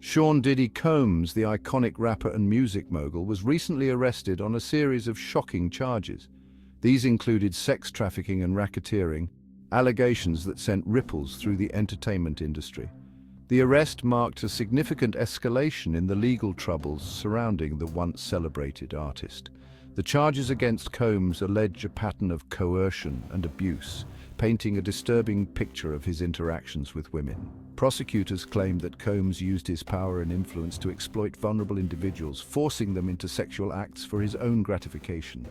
Sean "Diddy" Combs, the iconic rapper and music mogul, was recently arrested on a series of shocking charges. These included sex trafficking and racketeering, allegations that sent ripples through the entertainment industry. The arrest marked a significant escalation in the legal troubles surrounding the once celebrated artist. The charges against Combs allege a pattern of coercion and abuse, painting a disturbing picture of his interactions with women. Prosecutors claimed that Combs used his power and influence to exploit vulnerable individuals, forcing them into sexual acts for his own gratification.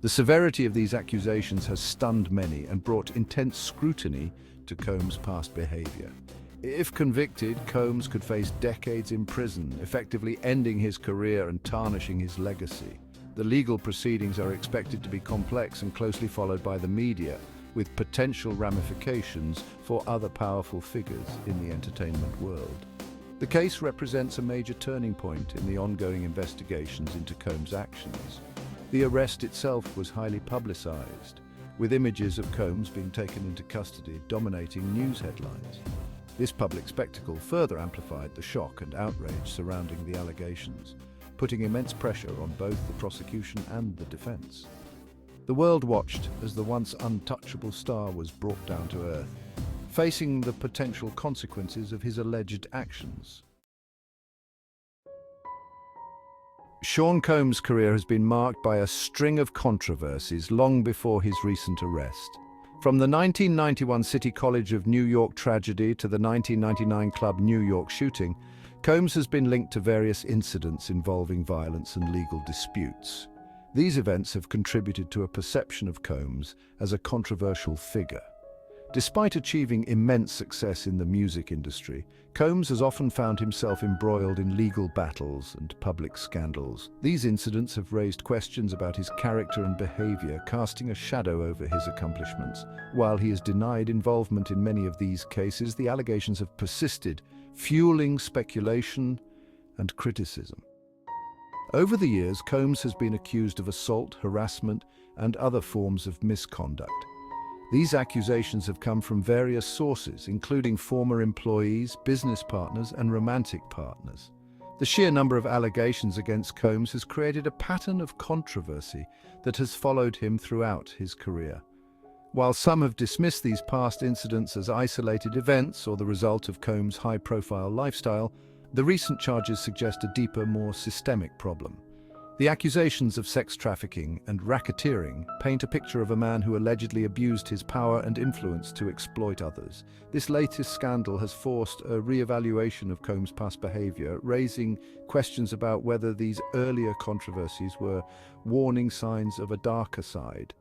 The severity of these accusations has stunned many and brought intense scrutiny to Combs' past behavior. If convicted, Combs could face decades in prison, effectively ending his career and tarnishing his legacy. The legal proceedings are expected to be complex and closely followed by the media, with potential ramifications for other powerful figures in the entertainment world. The case represents a major turning point in the ongoing investigations into Combs' actions. The arrest itself was highly publicized, with images of Combs being taken into custody dominating news headlines. This public spectacle further amplified the shock and outrage surrounding the allegations, putting immense pressure on both the prosecution and the defense. The world watched as the once untouchable star was brought down to earth, facing the potential consequences of his alleged actions. Sean Combs' career has been marked by a string of controversies long before his recent arrest. From the 1991 City College of New York tragedy to the 1999 Club New York shooting, Combs has been linked to various incidents involving violence and legal disputes. These events have contributed to a perception of Combs as a controversial figure. Despite achieving immense success in the music industry, Combs has often found himself embroiled in legal battles and public scandals. These incidents have raised questions about his character and behavior, casting a shadow over his accomplishments. While he has denied involvement in many of these cases, the allegations have persisted, fueling speculation and criticism. Over the years, Combs has been accused of assault, harassment, and other forms of misconduct. These accusations have come from various sources, including former employees, business partners, and romantic partners. The sheer number of allegations against Combs has created a pattern of controversy that has followed him throughout his career. While some have dismissed these past incidents as isolated events or the result of Combs' high-profile lifestyle, the recent charges suggest a deeper, more systemic problem. The accusations of sex trafficking and racketeering paint a picture of a man who allegedly abused his power and influence to exploit others. This latest scandal has forced a re-evaluation of Combs' past behavior, raising questions about whether these earlier controversies were warning signs of a darker side.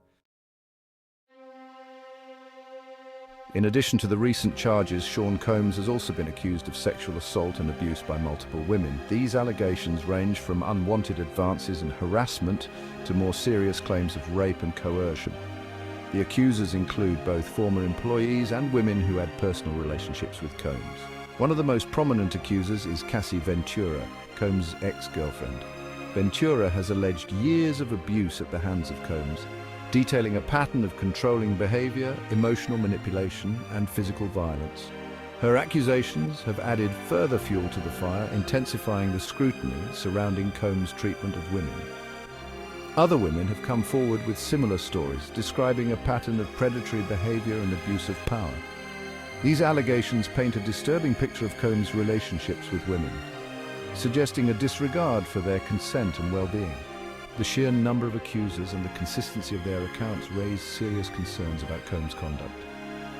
In addition to the recent charges, Sean Combs has also been accused of sexual assault and abuse by multiple women. These allegations range from unwanted advances and harassment to more serious claims of rape and coercion. The accusers include both former employees and women who had personal relationships with Combs. One of the most prominent accusers is Cassie Ventura, Combs' ex-girlfriend. Ventura has alleged years of abuse at the hands of Combs, detailing a pattern of controlling behavior, emotional manipulation, and physical violence. Her accusations have added further fuel to the fire, intensifying the scrutiny surrounding Combs' treatment of women. Other women have come forward with similar stories, describing a pattern of predatory behavior and abuse of power. These allegations paint a disturbing picture of Combs' relationships with women, suggesting a disregard for their consent and well-being. The sheer number of accusers and the consistency of their accounts raise serious concerns about Combs' conduct.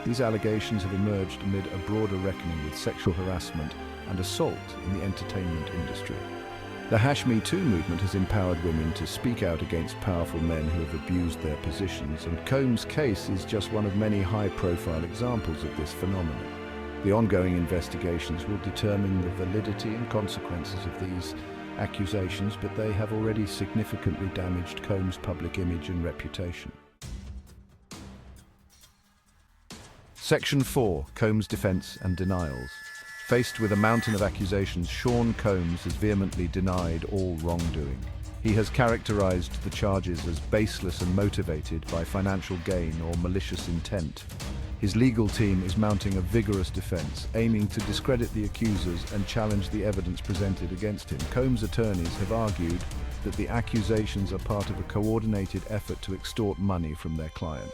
These allegations have emerged amid a broader reckoning with sexual harassment and assault in the entertainment industry. The #Me Too movement has empowered women to speak out against powerful men who have abused their positions, and Combs' case is just one of many high-profile examples of this phenomenon. The ongoing investigations will determine the validity and consequences of these accusations, but they have already significantly damaged Combs' public image and reputation. Section 4. Combs' defense and denials. Faced with a mountain of accusations, Sean Combs has vehemently denied all wrongdoing. He has characterized the charges as baseless and motivated by financial gain or malicious intent. His legal team is mounting a vigorous defense, aiming to discredit the accusers and challenge the evidence presented against him. Combs' attorneys have argued that the accusations are part of a coordinated effort to extort money from their client.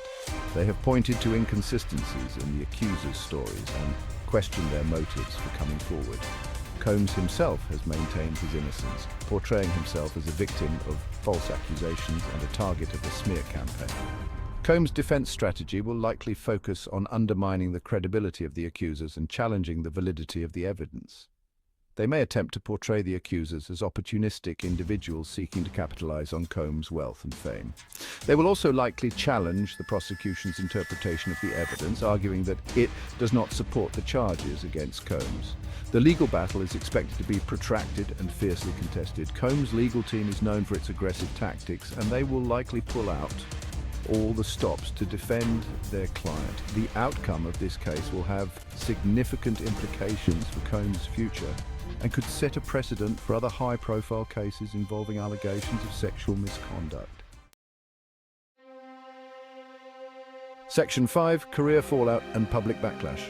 They have pointed to inconsistencies in the accusers' stories and questioned their motives for coming forward. Combs himself has maintained his innocence, portraying himself as a victim of false accusations and a target of a smear campaign. Combs' defense strategy will likely focus on undermining the credibility of the accusers and challenging the validity of the evidence. They may attempt to portray the accusers as opportunistic individuals seeking to capitalize on Combs' wealth and fame. They will also likely challenge the prosecution's interpretation of the evidence, arguing that it does not support the charges against Combs. The legal battle is expected to be protracted and fiercely contested. Combs' legal team is known for its aggressive tactics, and they will likely pull out all the stops to defend their client. The outcome of this case will have significant implications for Combs' future and could set a precedent for other high-profile cases involving allegations of sexual misconduct. Section 5. Career fallout and public backlash.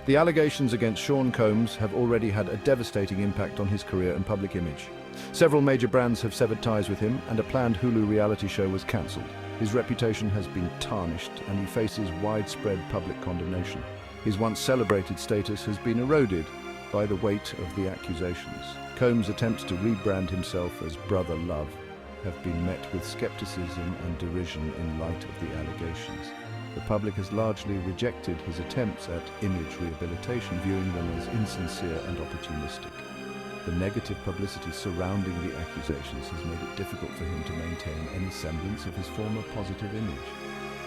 The allegations against Sean Combs have already had a devastating impact on his career and public image. Several major brands have severed ties with him, and a planned Hulu reality show was cancelled. His reputation has been tarnished, and he faces widespread public condemnation. His once celebrated status has been eroded by the weight of the accusations. Combs' attempts to rebrand himself as Brother Love have been met with skepticism and derision in light of the allegations. The public has largely rejected his attempts at image rehabilitation, viewing them as insincere and opportunistic. The negative publicity surrounding the accusations has made it difficult for him to maintain any semblance of his former positive image.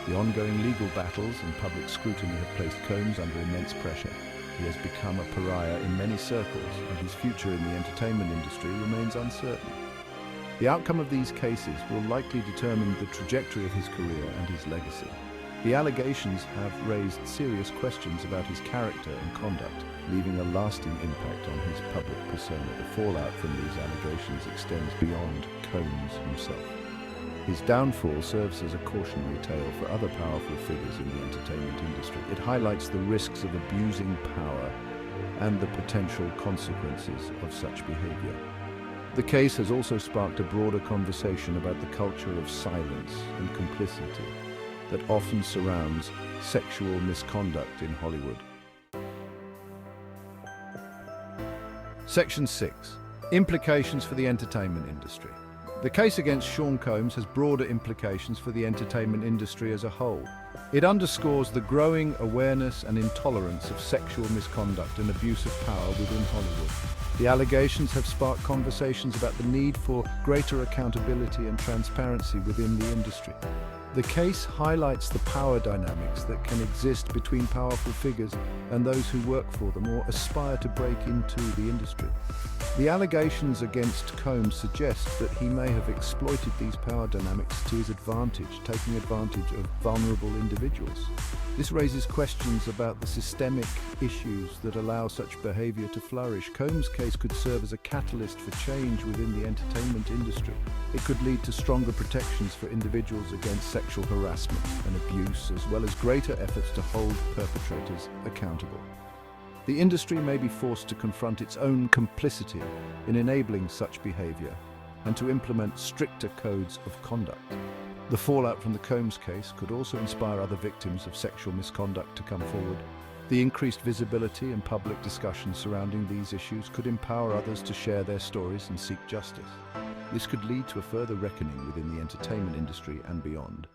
The ongoing legal battles and public scrutiny have placed Combs under immense pressure. He has become a pariah in many circles, and his future in the entertainment industry remains uncertain. The outcome of these cases will likely determine the trajectory of his career and his legacy. The allegations have raised serious questions about his character and conduct, leaving a lasting impact on his public persona. The fallout from these allegations extends beyond Combs himself. His downfall serves as a cautionary tale for other powerful figures in the entertainment industry. It highlights the risks of abusing power and the potential consequences of such behavior. The case has also sparked a broader conversation about the culture of silence and complicity that often surrounds sexual misconduct in Hollywood. Section 6. Implications for the entertainment industry. The case against Sean Combs has broader implications for the entertainment industry as a whole. It underscores the growing awareness and intolerance of sexual misconduct and abuse of power within Hollywood. The allegations have sparked conversations about the need for greater accountability and transparency within the industry. The case highlights the power dynamics that can exist between powerful figures and those who work for them or aspire to break into the industry. The allegations against Combs suggest that he may have exploited these power dynamics to his advantage, taking advantage of vulnerable individuals. This raises questions about the systemic issues that allow such behavior to flourish. Combs' case could serve as a catalyst for change within the entertainment industry. It could lead to stronger protections for individuals against sexual harassment and abuse, as well as greater efforts to hold perpetrators accountable. The industry may be forced to confront its own complicity in enabling such behavior and to implement stricter codes of conduct. The fallout from the Combs case could also inspire other victims of sexual misconduct to come forward. The increased visibility and public discussion surrounding these issues could empower others to share their stories and seek justice. This could lead to a further reckoning within the entertainment industry and beyond.